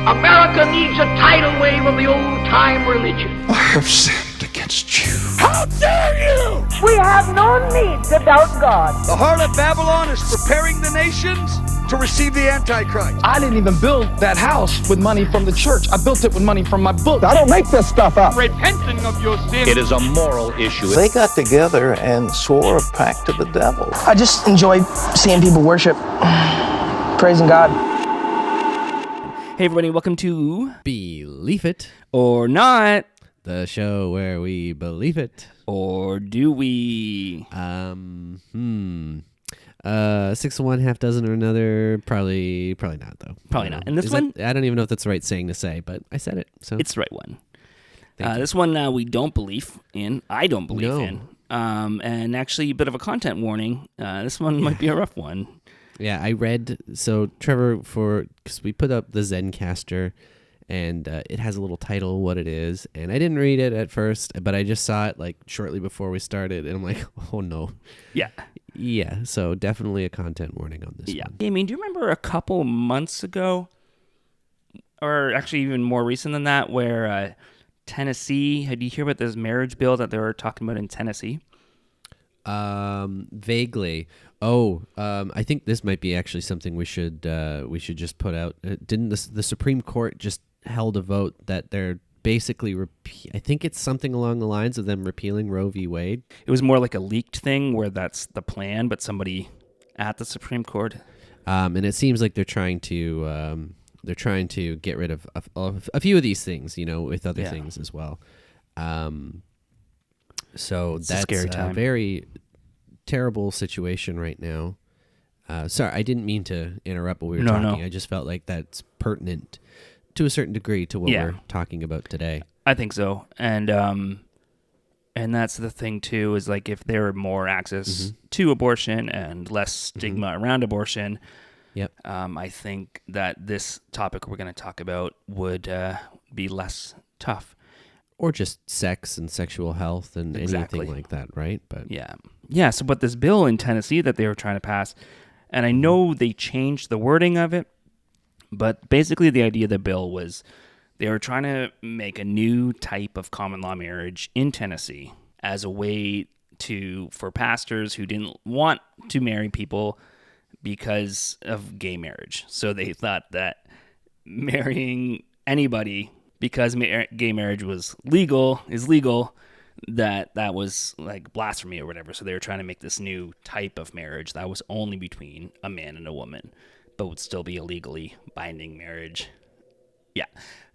America needs a tidal wave of the old-time religion. I have sinned against you. How dare you! We have no need to doubt God. The harlot Babylon is preparing the nations to receive the Antichrist. I didn't even build that house with money from the church. I built it with money from my book. I don't make this stuff up. Repenting of your sin. It is a moral issue. They got together and swore a pact to the devil. I just enjoy seeing people worship, praising God. Hey everybody, welcome to Believe It or Not, the show where we believe it. Or do we? 6 of one, half dozen or another. Probably not though. Probably not. And this one, I don't even know if that's the right saying to say, but I said it. So it's the right one. This one we don't believe in. I don't believe in. And actually, a bit of a content warning. This one might be a rough one. Yeah, I read, so Trevor, because we put up the Zencaster, and it has a little title, what it is, and I didn't read it at first, but I just saw it like shortly before we started, and I'm like, oh no. Yeah, so definitely a content warning on this one. Damien, do you remember a couple months ago, or actually even more recent than that, where Tennessee, did you hear about this marriage bill that they were talking about in Tennessee? Vaguely. I think this might be actually something we should just put out. Didn't the Supreme Court just held a vote that they're basically I think it's something along the lines of them repealing Roe v. Wade. It was more like a leaked thing where that's the plan, but somebody at the Supreme Court. And it seems like they're trying to get rid of a few of these things, with other things as well. So it's that's a scary time. A very terrible situation right now. Sorry, I didn't mean to interrupt what we were talking. No. I just felt like that's pertinent to a certain degree to what we're talking about today. I think so. And that's the thing too, is like if there were more access to abortion and less stigma around abortion, I think that this topic we're going to talk about would be less tough. Or just sex and sexual health and anything like that, right? But so but this bill in Tennessee that they were trying to pass, and I know they changed the wording of it, but basically the idea of the bill was they were trying to make a new type of common law marriage in Tennessee as a way for pastors who didn't want to marry people because of gay marriage. So they thought that marrying anybody because gay marriage is legal, that was like blasphemy or whatever. So they were trying to make this new type of marriage that was only between a man and a woman, but would still be a legally binding marriage. Yeah.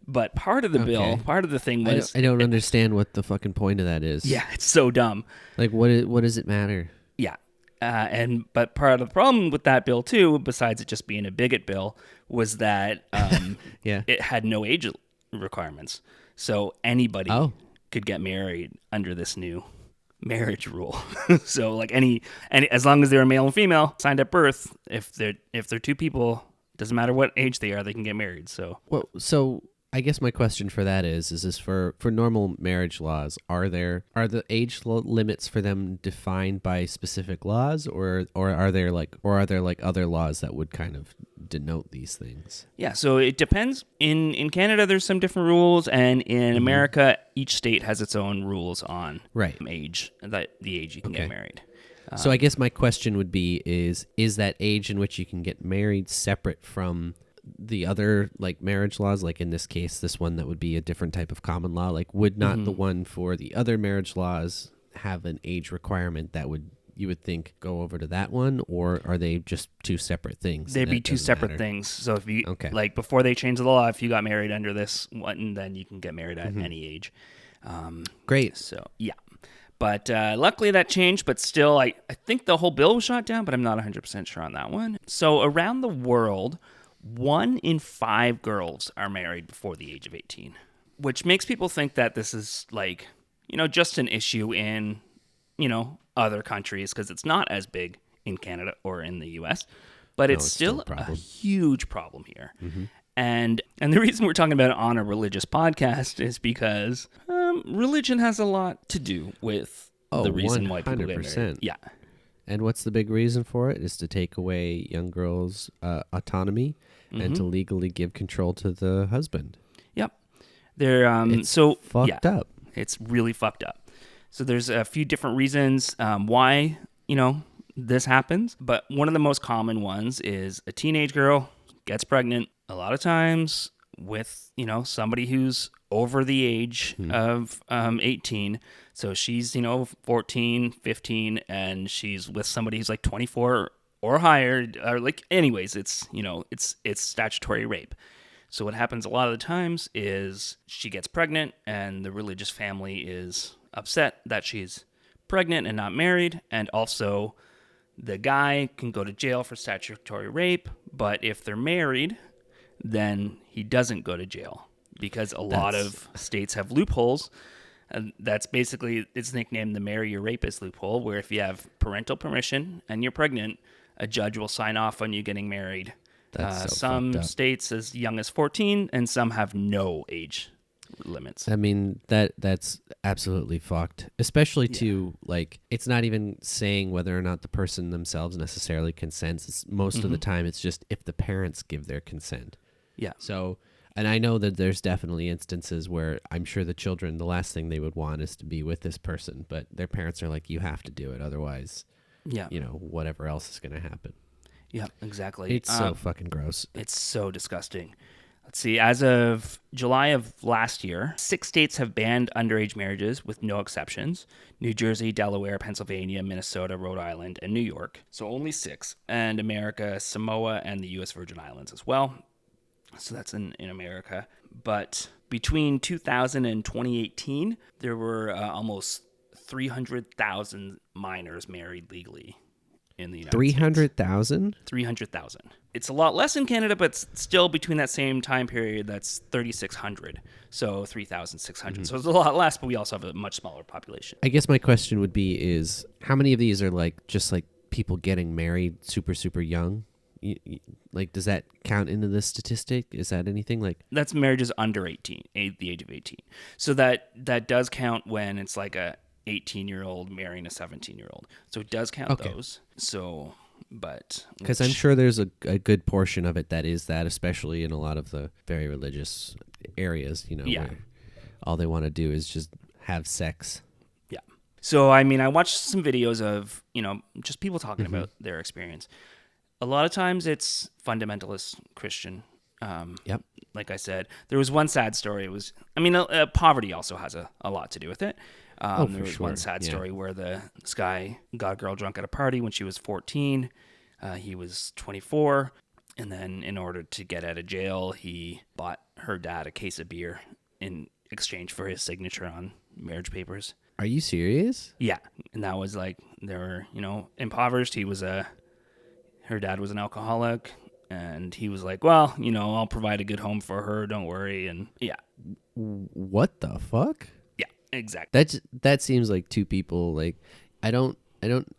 But part of the bill, part of the thing was... I don't understand what the fucking point of that is. Yeah, it's so dumb. Like, what does it matter? Yeah. But part of the problem with that bill, too, besides it just being a bigot bill, was that it had no age requirements. So anybody could get married under this new marriage rule. So like any as long as they're a male and female signed at birth, if they're two people, doesn't matter what age they are, they can get married. So I guess my question for that is this for normal marriage laws, are the age limits for them defined by specific laws, or are there other laws that would kind of denote these things? Yeah, so it depends. In Canada, there's some different rules, and in America, each state has its own rules on age, the age you can get married. So I guess my question would be: is that age in which you can get married separate from the other like marriage laws? Like in this case, this one that would be a different type of common law. Like, would not the one for the other marriage laws have an age requirement that you would think go over to that one, or are they just two separate things? They'd be two separate things. So if you like before they changed the law, if you got married under this one, then you can get married at any age. Great. So yeah. But luckily that changed, but still I think the whole bill was shot down, but I'm not 100% sure on that one. So around the world, 1 in 5 girls are married before the age of 18, which makes people think that this is like, just an issue in, other countries, because it's not as big in Canada or in the US, but it's still a huge problem here. And the reason we're talking about it on a religious podcast is because religion has a lot to do with the reason why people get married. Yeah. And what's the big reason for it? Is to take away young girls' autonomy and to legally give control to the husband. Yep. They're It's so fucked up. It's really fucked up. So there's a few different reasons why, this happens, but one of the most common ones is a teenage girl gets pregnant a lot of times with, somebody who's over the age of 18. So she's, 14, 15, and she's with somebody who's like 24 or higher, or like, anyways, it's statutory rape. So what happens a lot of the times is she gets pregnant and the religious family is upset that she's pregnant and not married. And also the guy can go to jail for statutory rape, but if they're married, then he doesn't go to jail because a lot of states have loopholes. And that's basically, it's nicknamed the marry your rapist loophole, where if you have parental permission and you're pregnant, a judge will sign off on you getting married. Some states as young as 14, and some have no age limits. I mean, that's absolutely fucked, especially to, like, it's not even saying whether or not the person themselves necessarily consents. It's, most of the time, it's just if the parents give their consent. Yeah. So, and I know that there's definitely instances where I'm sure the children, the last thing they would want is to be with this person, but their parents are like, you have to do it, otherwise, whatever else is going to happen. Yeah, exactly. It's so fucking gross. It's so disgusting. Let's see. As of July of last year, 6 states have banned underage marriages with no exceptions. New Jersey, Delaware, Pennsylvania, Minnesota, Rhode Island, and New York. So only 6. And America, Samoa, and the U.S. Virgin Islands as well. So that's in America. But between 2000 and 2018, there were almost 300,000 minors married legally in the United States. 300,000? 300,000. It's a lot less in Canada, but still between that same time period, that's 3,600. So 3,600. So it's a lot less, but we also have a much smaller population. I guess my question would be is how many of these are just people getting married super, super young? Like, does that count into this statistic? Is that anything like? That's marriages under 18, the age of 18. So that does count when it's like a 18-year-old marrying a 17-year-old. So it does count those. So, but because I'm sure there's a good portion of it that is that, especially in a lot of the very religious areas, where all they want to do is just have sex. Yeah. So, I mean, I watched some videos of, just people talking about their experience. A lot of times it's fundamentalist Christian. Yep. Like I said, there was one sad story. It was, poverty also has a lot to do with it. There was one sad story where this guy got a girl drunk at a party when she was 14. He was 24. And then in order to get out of jail, he bought her dad a case of beer in exchange for his signature on marriage papers. Are you serious? Yeah. And that was like, they were, impoverished. Her dad was an alcoholic. And he was like, well, I'll provide a good home for her. Don't worry. And yeah. What the fuck? Yeah, exactly. That seems like two people. Like, I don't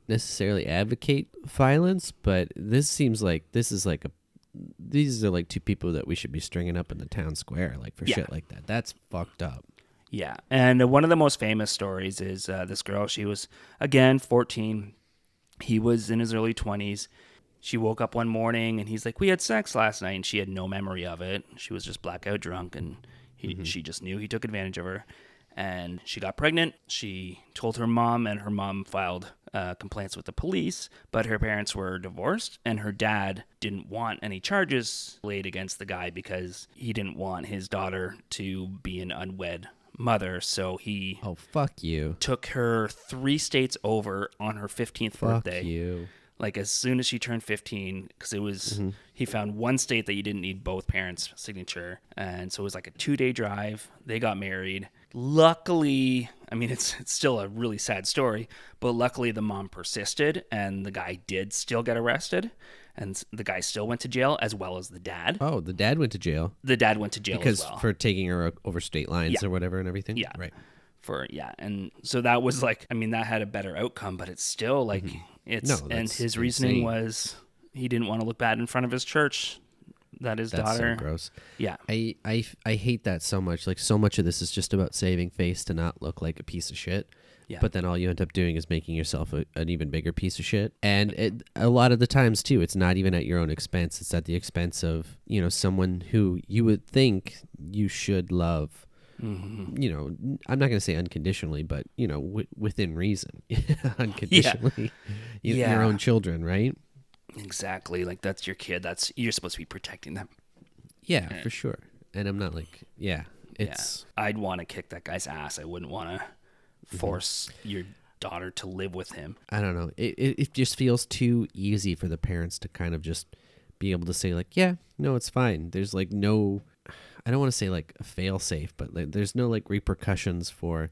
necessarily advocate violence, but this seems like these are like two people that we should be stringing up in the town square, like for shit like that. That's fucked up. Yeah. And one of the most famous stories is this girl. She was, again, 14. He was in his early 20s. She woke up one morning and he's like, we had sex last night. And she had no memory of it. She was just blackout drunk and she just knew he took advantage of her. And she got pregnant. She told her mom and her mom filed complaints with the police. But her parents were divorced and her dad didn't want any charges laid against the guy because he didn't want his daughter to be an unwed mother. So he fuck you. Took her 3 states over on her 15th birthday. Fuck you. Like, as soon as she turned 15, because it was, he found one state that you didn't need both parents' signature. And so it was like a 2-day drive. They got married. Luckily, it's still a really sad story, but luckily the mom persisted and the guy did still get arrested. And the guy still went to jail, as well as the dad. Oh, the dad went to jail? The dad went to jail because as well. For taking her over state lines or whatever and everything? Yeah. Right. And so that was like, that had a better outcome, but it's still like, and his reasoning was he didn't want to look bad in front of his church, that his That's daughter. so gross. Yeah. I hate that so much. Like, so much of this is just about saving face to not look like a piece of shit. Yeah. But then all you end up doing is making yourself an even bigger piece of shit. And a lot of the times, too, it's not even at your own expense. It's at the expense of, someone who you would think you should love. Mm-hmm. I'm not going to say unconditionally, but, within reason. Unconditionally. Your own children, right? Exactly. Like, that's your kid. You're supposed to be protecting them. Yeah, for sure. And I'm not like, I'd want to kick that guy's ass. I wouldn't want to force your daughter to live with him. I don't know. It just feels too easy for the parents to kind of just be able to say, like, yeah, no, it's fine. There's like no, I don't want to say like a fail safe, but like there's no like repercussions for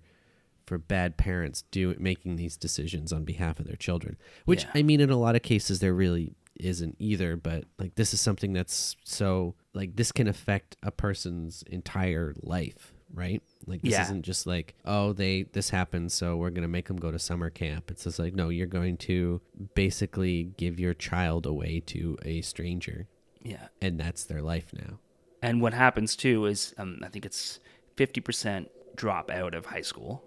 bad parents making these decisions on behalf of their children. Which, I mean, in a lot of cases there really isn't either, but like this is something that's so like this can affect a person's entire life, right? Like this isn't just like, oh, this happened, so we're gonna make them go to summer camp. It's just like, no, you're going to basically give your child away to a stranger. Yeah, and that's their life now. And what happens too is, I think it's 50% drop out of high school.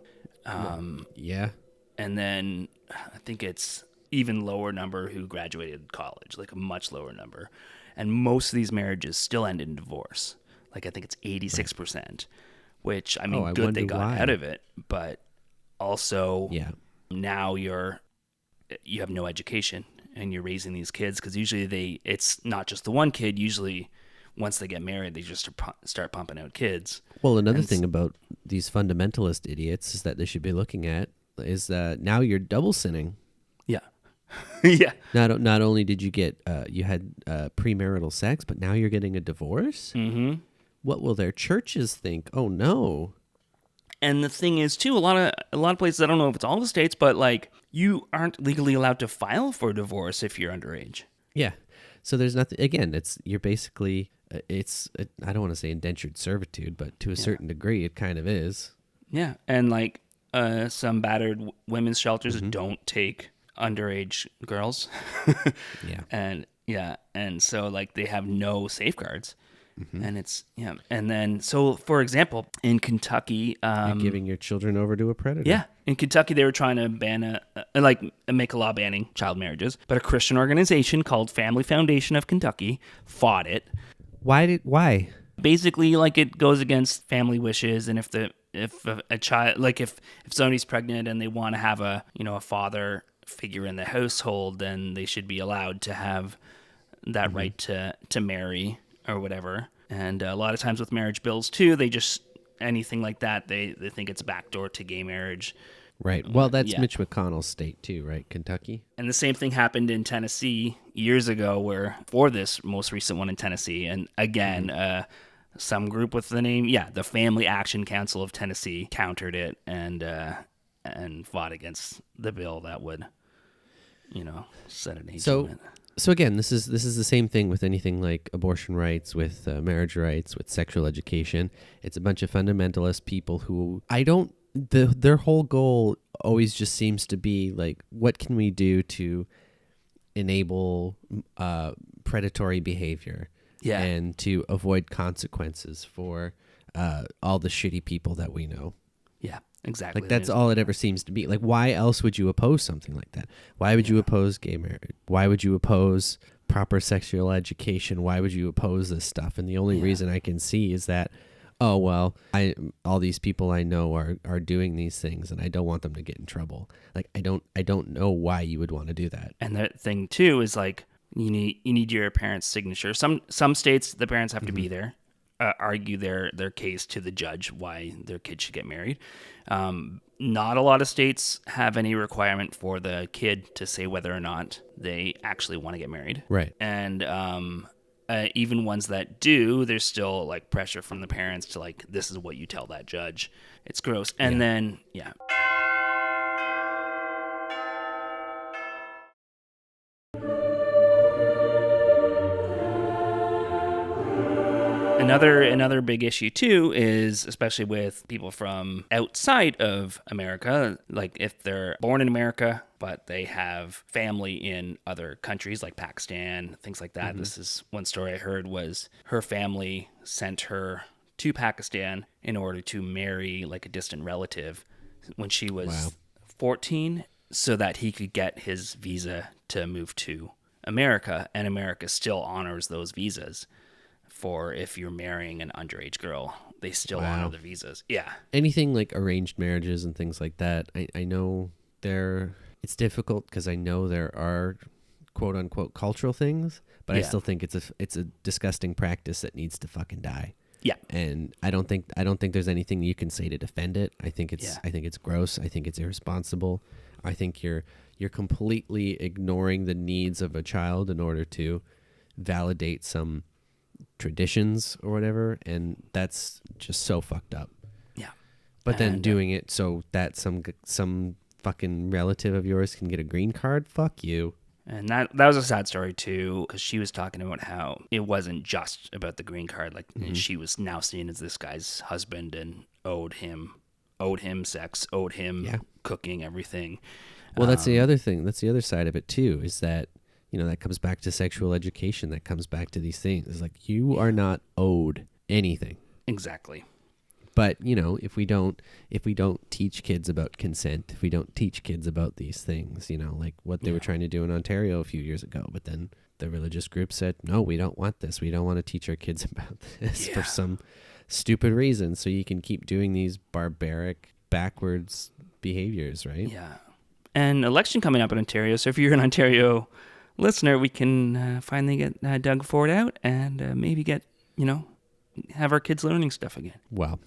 Yeah, and then I think it's even lower number who graduated college, like a much lower number. And most of these marriages still end in divorce. Like I think it's 86%. Right. Which, I mean, good they got out of it, but also now you have no education and you're raising these kids because usually it's not just the one kid. Usually once they get married, they just start pumping out kids. Well, another thing about these fundamentalist idiots is that they should be looking at is that now you're double sinning. Yeah. Yeah. Not only did you get, you had premarital sex, but now you're getting a divorce? Mm-hmm. What will their churches think? Oh no. And the thing is too, a lot of places, I don't know if it's all the states, but like you aren't legally allowed to file for divorce if you're underage. Yeah. So there's nothing, again, you're basically, I don't want to say indentured servitude, but to a certain degree it kind of is. Yeah. And like some battered women's shelters don't take underage girls. And so like they have no safeguards. Mm-hmm. And it's, and then, so for example, in Kentucky, you're giving your children over to a predator. Yeah. In Kentucky, they were trying to make a law banning child marriages, but a Christian organization called Family Foundation of Kentucky fought it. Why? Basically, like it goes against family wishes. And if a child, like if somebody's pregnant and they want to have a father figure in the household, then they should be allowed to have that right to marry or whatever. And a lot of times with marriage bills too, they just anything like that, they think it's a backdoor to gay marriage. Right. Well, that's Mitch McConnell's state too, right? Kentucky. And the same thing happened in Tennessee years ago, where for this most recent one in Tennessee, and again, some group with the name, the Family Action Council of Tennessee countered it and fought against the bill that would, set an age limit. So again, this is the same thing with anything like abortion rights, with marriage rights, with sexual education. It's a bunch of fundamentalist people who their whole goal always just seems to be like, what can we do to enable predatory behavior and to avoid consequences for all the shitty people that we know. Yeah. Exactly. Like that's all it ever seems to be. Like, why else would you oppose something like that? Why would you oppose gay marriage? Why would you oppose proper sexual education? Why would you oppose this stuff? And the only reason I can see is that, oh well, all these people I know are doing these things, and I don't want them to get in trouble. Like I don't know why you would want to do that. And the thing too is like you need your parents' signature. Some states the parents have to be there. Argue their case to the judge why their kid should get married. Not a lot of states have any requirement for the kid to say whether or not they actually want to get married. Right. And even ones that do, there's still like pressure from the parents to like, this is what you tell that judge. It's gross. And then, Another big issue too is, especially with people from outside of America, like if they're born in America but they have family in other countries like Pakistan, things like that. This is one story I heard was her family sent her to Pakistan in order to marry like a distant relative when she was 14 so that he could get his visa to move to America, and America still honors those visas for if you're marrying an underage girl. They still honor the visas. Yeah. Anything like arranged marriages and things like that, I know it's difficult because I know there are quote unquote cultural things, but I still think it's a disgusting practice that needs to fucking die. Yeah. And I don't think there's anything you can say to defend it. I think it's gross. I think it's irresponsible. I think you're completely ignoring the needs of a child in order to validate some traditions or whatever, and that's just so fucked up. Yeah. But then doing it so that some fucking relative of yours can get a green card, fuck you. And that was a sad story too, because she was talking about how it wasn't just about the green card. Like she was now seen as this guy's husband and owed him sex, owed him cooking, everything. Well, that's the other thing. That's the other side of it too, is that, that comes back to sexual education. That comes back to these things. It's like you are not owed anything. Exactly. But, if we don't teach kids about consent, if we don't teach kids about these things, like what they were trying to do in Ontario a few years ago, but then the religious group said, no, we don't want this. We don't want to teach our kids about this for some stupid reason. So you can keep doing these barbaric, backwards behaviors, right? Yeah. And election coming up in Ontario. So if you're an Ontario listener, we can finally get Doug Ford out and maybe get, have our kids learning stuff again. Well,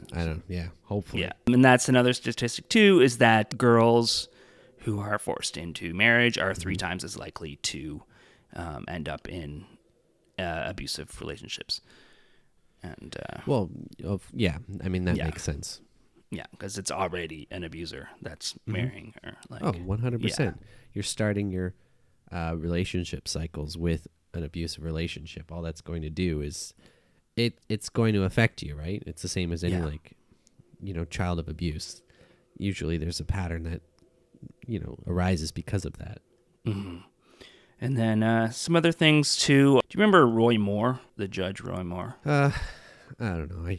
hopefully. Yeah. And that's another statistic too, is that girls who are forced into marriage are 3 times as likely to end up in abusive relationships. And I mean, that makes sense. Yeah, because it's already an abuser that's marrying her. 100%. Yeah. You're starting your relationship cycles with an abusive relationship. All that's going to do is it's going to affect you, right? It's the same as any child of abuse. Usually there's a pattern that arises because of that. Mm-hmm. And then some other things too. Do you remember Roy Moore, the judge Roy Moore? I don't know.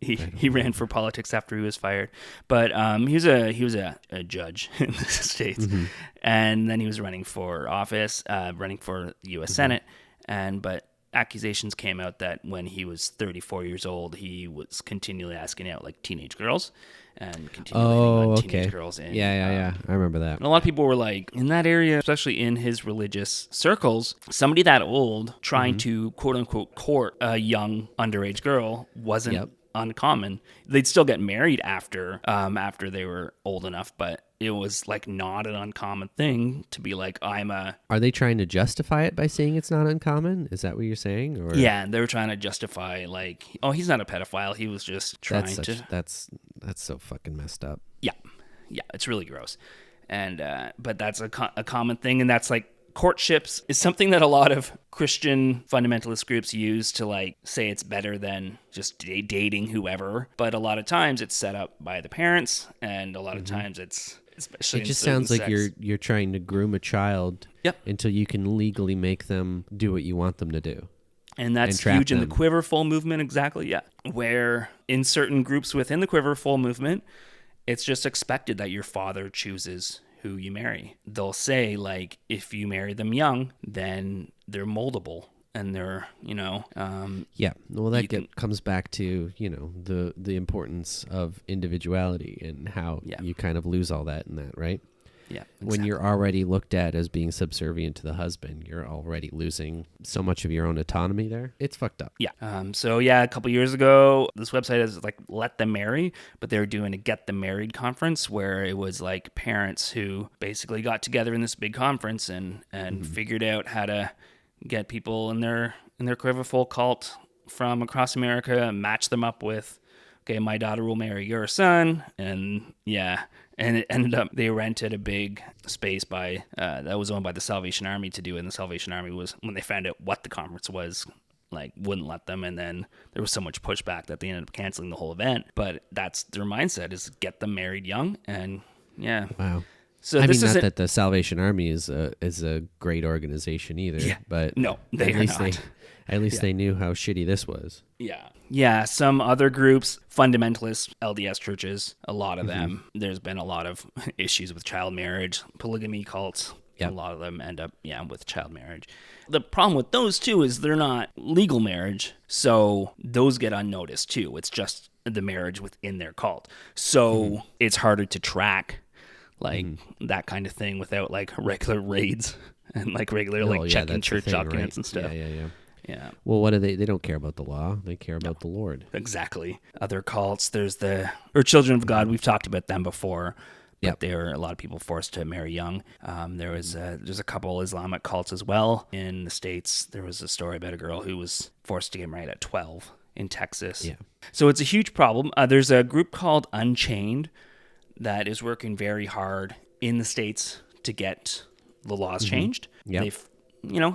He ran for politics after he was fired, but he was a judge in the States, and then he was running for office, running for the U.S. Senate, but accusations came out that when he was 34 years old, he was continually asking out like teenage girls and continually hitting on teenage girls. And, I remember that. And a lot of people were like, in that area, especially in his religious circles, somebody that old trying to quote unquote court a young underage girl wasn't uncommon. They'd still get married after they were old enough, but it was like not an uncommon thing to be like, Are they trying to justify it by saying it's not uncommon? Is that what you're saying? Or? Yeah, they were trying to justify like, he's not a pedophile. He was just trying That's so fucking messed up. Yeah, it's really gross. And but that's a common thing, and that's like courtships is something that a lot of Christian fundamentalist groups use to like say it's better than just dating whoever. But a lot of times it's set up by the parents, and a lot of times it's especially. It just sounds like you're trying to groom a child until you can legally make them do what you want them to do. And that's huge in the Quiverful movement, exactly, yeah. Where in certain groups within the Quiverful movement, it's just expected that your father chooses who you marry. They'll say, like, if you marry them young, then they're moldable. And they're, well, that comes back to, the importance of individuality and how you kind of lose all that in that, right? Yeah. Exactly. When you're already looked at as being subservient to the husband, you're already losing so much of your own autonomy there. It's fucked up. Yeah. A couple years ago, this website is like Let Them Marry, but they were doing a Get Them Married conference where it was like parents who basically got together in this big conference and figured out how to get people in their Quiverful cult from across America and match them up with, okay, my daughter will marry your son, and it ended up they rented a big space that was owned by the Salvation Army to do it, and the Salvation Army was, when they found out what the conference was, like wouldn't let them, and then there was so much pushback that they ended up canceling the whole event. But that's their mindset, is get them married young, and wow. So I this mean, not isn't that the Salvation Army is a great organization either. Yeah. But No, they at are least not. At least they knew how shitty this was. Yeah, some other groups, fundamentalist LDS churches, a lot of them, there's been a lot of issues with child marriage, polygamy cults. Yep. A lot of them end up, with child marriage. The problem with those, too, is they're not legal marriage, so those get unnoticed, too. It's just the marriage within their cult. So it's harder to track, that kind of thing without, regular raids and, regular, checking that's the church thing, documents right? and stuff. Yeah. Well, what do they? They don't care about the law. They care about the Lord. Exactly. Other cults, there's Children of God. We've talked about them before. But there are a lot of people forced to marry young. There's a couple Islamic cults as well in the States. There was a story about a girl who was forced to get married at 12 in Texas. Yeah. So it's a huge problem. There's a group called Unchained that is working very hard in the States to get the laws changed. Yep. They've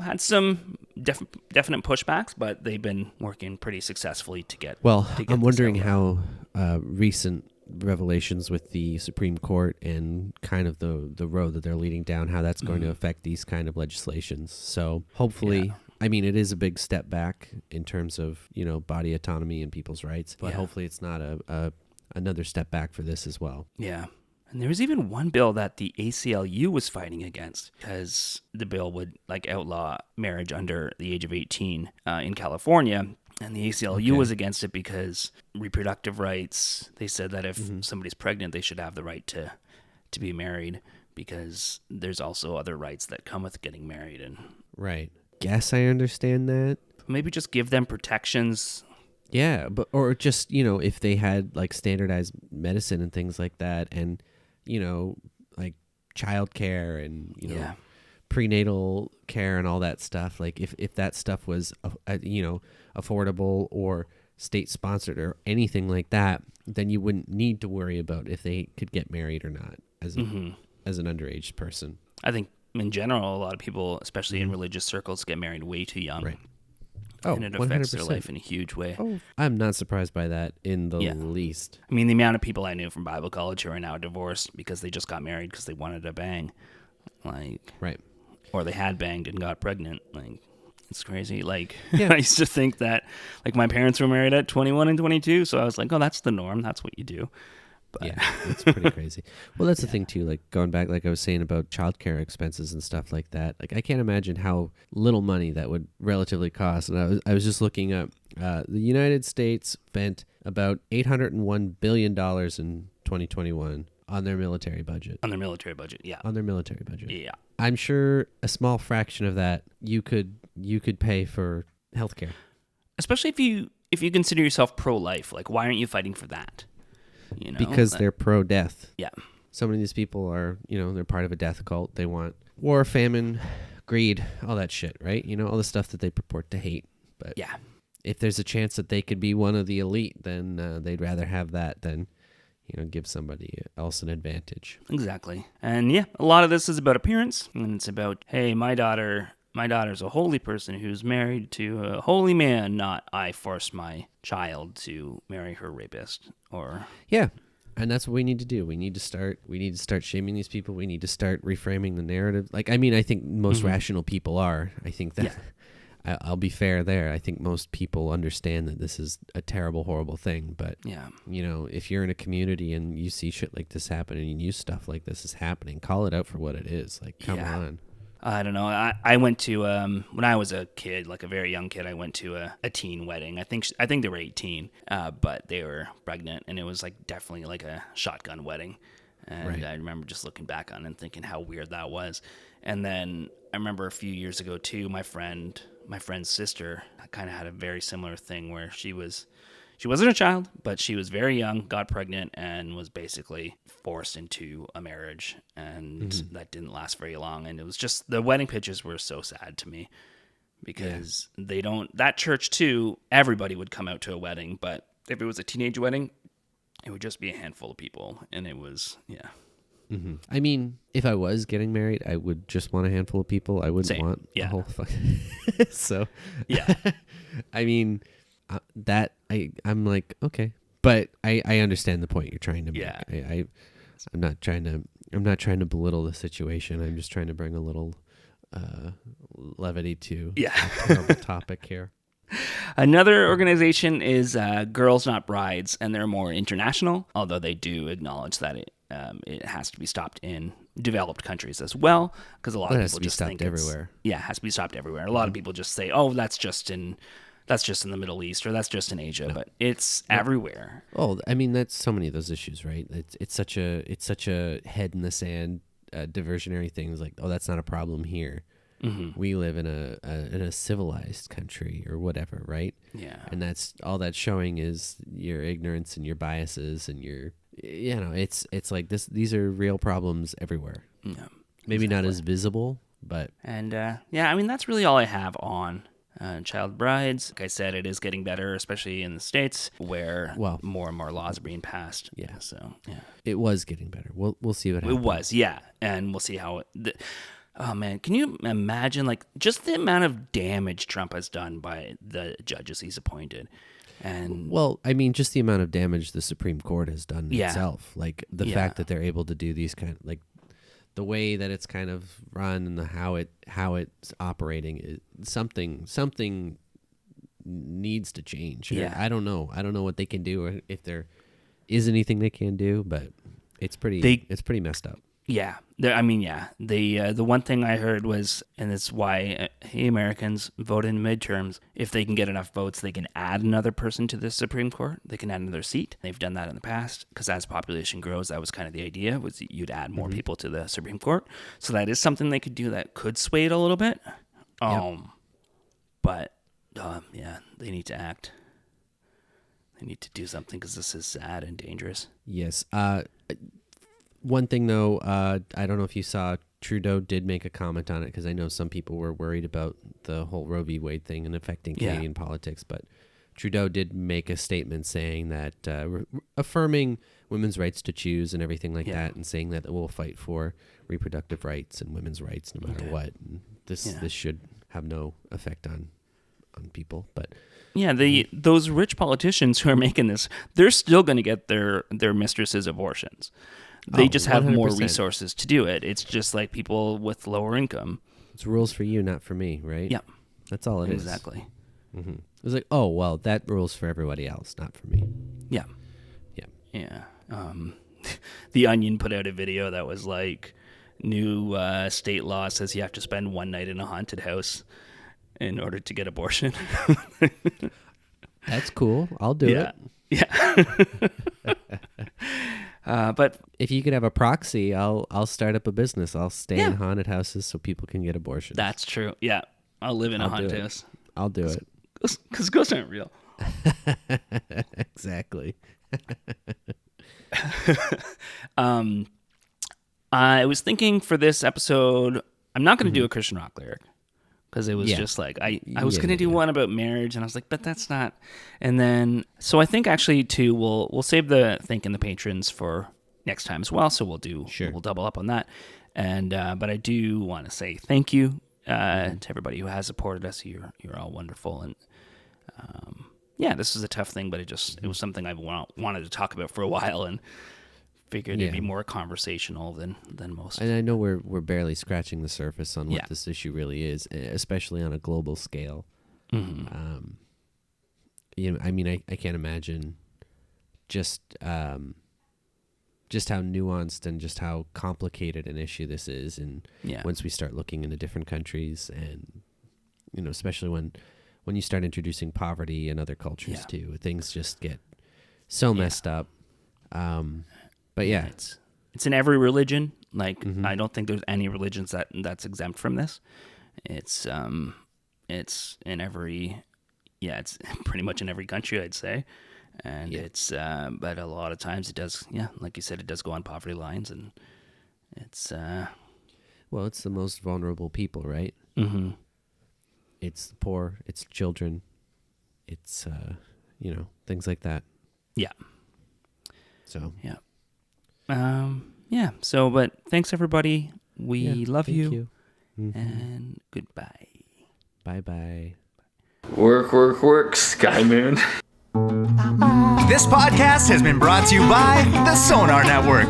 had some definite pushbacks, but they've been working pretty successfully to get. Well, I'm wondering how recent revelations with the Supreme Court and kind of the road that they're leading down, how that's going to affect these kind of legislations. So hopefully, I mean, it is a big step back in terms of body autonomy and people's rights, but hopefully it's not another step back for this as well. Yeah. And there was even one bill that the ACLU was fighting against because the bill would outlaw marriage under the age of 18 in California. And the ACLU was against it because reproductive rights, they said that if somebody's pregnant, they should have the right to be married because there's also other rights that come with getting married. And right. Guess I understand that. Maybe just give them protections. Yeah, or just, if they had standardized medicine and things like that and childcare and prenatal care and all that stuff. If that stuff was affordable or state sponsored or anything like that, then you wouldn't need to worry about if they could get married or not as an underage person. I think in general, a lot of people, especially in religious circles, get married way too young. Right. Oh, and it affects 100%. their life in a huge way. Oh, I'm not surprised by that in the least. I mean, the amount of people I knew from Bible college who are now divorced because they just got married because they wanted to bang. Right. Or they had banged and got pregnant. It's crazy. I used to think that, my parents were married at 21 and 22, so I was like, oh, that's the norm. That's what you do. But yeah, it's pretty crazy. Well, that's the thing, too. Going back, I was saying about childcare expenses and stuff like that. I can't imagine how little money that would relatively cost. And I was just looking up. The United States spent about $801 billion in 2021 on their military budget. On their military budget, yeah. On their military budget. Yeah. I'm sure a small fraction of that you could pay for healthcare. Especially if you consider yourself pro-life. Why aren't you fighting for that? Because they're pro-death. Yeah. So many of these people are, they're part of a death cult. They want war, famine, greed, all that shit, right? All the stuff that they purport to hate. But yeah, if there's a chance that they could be one of the elite, then they'd rather have that than, give somebody else an advantage. Exactly. And yeah, a lot of this is about appearance. And it's about, hey, my daughter's a holy person who's married to a holy man, not I forced my child to marry her rapist. Or yeah, and that's what we need to do. We need to start shaming these people. We need to start reframing the narrative. I think most rational people are. I think that I'll be fair there. I think most people understand that this is a terrible, horrible thing. But if you're in a community and you see shit like this happening and you stuff like this is happening, call it out for what it is. Come on. I don't know. I went to when I was a kid, a very young kid. I went to a teen wedding. I think they were 18, but they were pregnant, and it was definitely a shotgun wedding. And I remember just looking back on it and thinking how weird that was. And then I remember a few years ago too, my friend's sister kind of had a very similar thing where she wasn't a child, but she was very young, got pregnant, and was basically forced into a marriage, and that didn't last very long. And it was just, the wedding pictures were so sad to me because that church too, everybody would come out to a wedding, but if it was a teenage wedding, it would just be a handful of people, and it was, Mm-hmm. I mean, if I was getting married, I would just want a handful of people. I wouldn't want a whole fucking... So, yeah. I mean... I'm like, okay, but I understand the point you're trying to make. Yeah. I'm not trying to I'm not trying to belittle the situation. I'm just trying to bring a little levity to a terrible topic here. Another organization is Girls Not Brides, and they're more international, although they do acknowledge that it has to be stopped in developed countries as well, because a lot of people just think everywhere. It has to be stopped everywhere. A lot of people just say, "Oh, that's just in the Middle East, or that's just in Asia," but it's everywhere. Oh, I mean, that's so many of those issues, right? It's such a head in the sand, diversionary things like, oh, that's not a problem here. Mm-hmm. We live in a civilized country or whatever, right? Yeah. And that's all that's showing is your ignorance and your biases and your, it's like this. These are real problems everywhere. Yeah. Maybe not as visible, but. And I mean, that's really all I have on child brides. Like I said, it is getting better, especially in the States where more and more laws are being passed. Yeah. So, yeah. It was getting better. We'll see what happens. It was, yeah. And we'll see how oh man, can you imagine like just the amount of damage Trump has done by the judges he's appointed? And well, I mean, just the amount of damage the Supreme Court has done itself. Like the fact that they're able to do these kind of, like the way that it's kind of run and how it's operating is something needs to change. Yeah. I don't know what they can do or if there is anything they can do, but it's pretty messed up. Yeah, the one thing I heard was, and it's why Americans vote in midterms, if they can get enough votes, they can add another person to the Supreme Court. They can add another seat. They've done that in the past, because as population grows, that was kind of the idea, was you'd add more people to the Supreme Court. So that is something they could do that could sway it a little bit. But, they need to act. They need to do something, because this is sad and dangerous. Yes. One thing, though, I don't know if you saw, Trudeau did make a comment on it, because I know some people were worried about the whole Roe v. Wade thing and affecting Canadian politics, but Trudeau did make a statement saying that, affirming women's rights to choose and everything like that, and saying that we'll fight for reproductive rights and women's rights no matter what. And this should have no effect on people, but... Yeah, those rich politicians who are making this, they're still going to get their mistresses abortions. They just have 100%. More resources to do it. It's just like people with lower income. It's rules for you, not for me, right? Yeah. That's all it is. Exactly. Mm-hmm. It was like, oh, well, that rules for everybody else, not for me. Yeah. Yeah. Yeah. The Onion put out a video that was like, new state law says you have to spend one night in a haunted house in order to get abortion. That's cool. I'll do it. Yeah. But if you could have a proxy, I'll start up a business. I'll stay in haunted houses so people can get abortions. That's true. Yeah. I'll live in a haunted house. I'll do it. Because ghosts aren't real. Exactly. I was thinking for this episode, I'm not going to do a Christian rock lyric. Because it was just like, I was going to do one about marriage, and I was like, but that's not. And then, so I think actually, too, we'll save the thanking the patrons for next time as well. So we'll double up on that. And but I do want to say thank you to everybody who has supported us. You're all wonderful. And this is a tough thing, but it was something I wanted to talk about for a while, and figured it'd be more conversational than most. And I know we're barely scratching the surface on what this issue really is, especially on a global scale. Mm-hmm. I mean, I can't imagine just how nuanced and just how complicated an issue this is. And once we start looking into different countries, and especially when you start introducing poverty in other cultures too, things just get so messed up. But it's in every religion. Like I don't think there's any religions that's exempt from this. It's in every it's pretty much in every country, I'd say. And it's but a lot of times it does like you said, it does go on poverty lines, and it's well, it's the most vulnerable people, right? Mm-hmm. It's the poor, it's children, it's things like that. Yeah. So So, but thanks everybody. We love you. Mm-hmm. And goodbye. Bye. Work, Sky Moon. This podcast has been brought to you by the Sonar Network.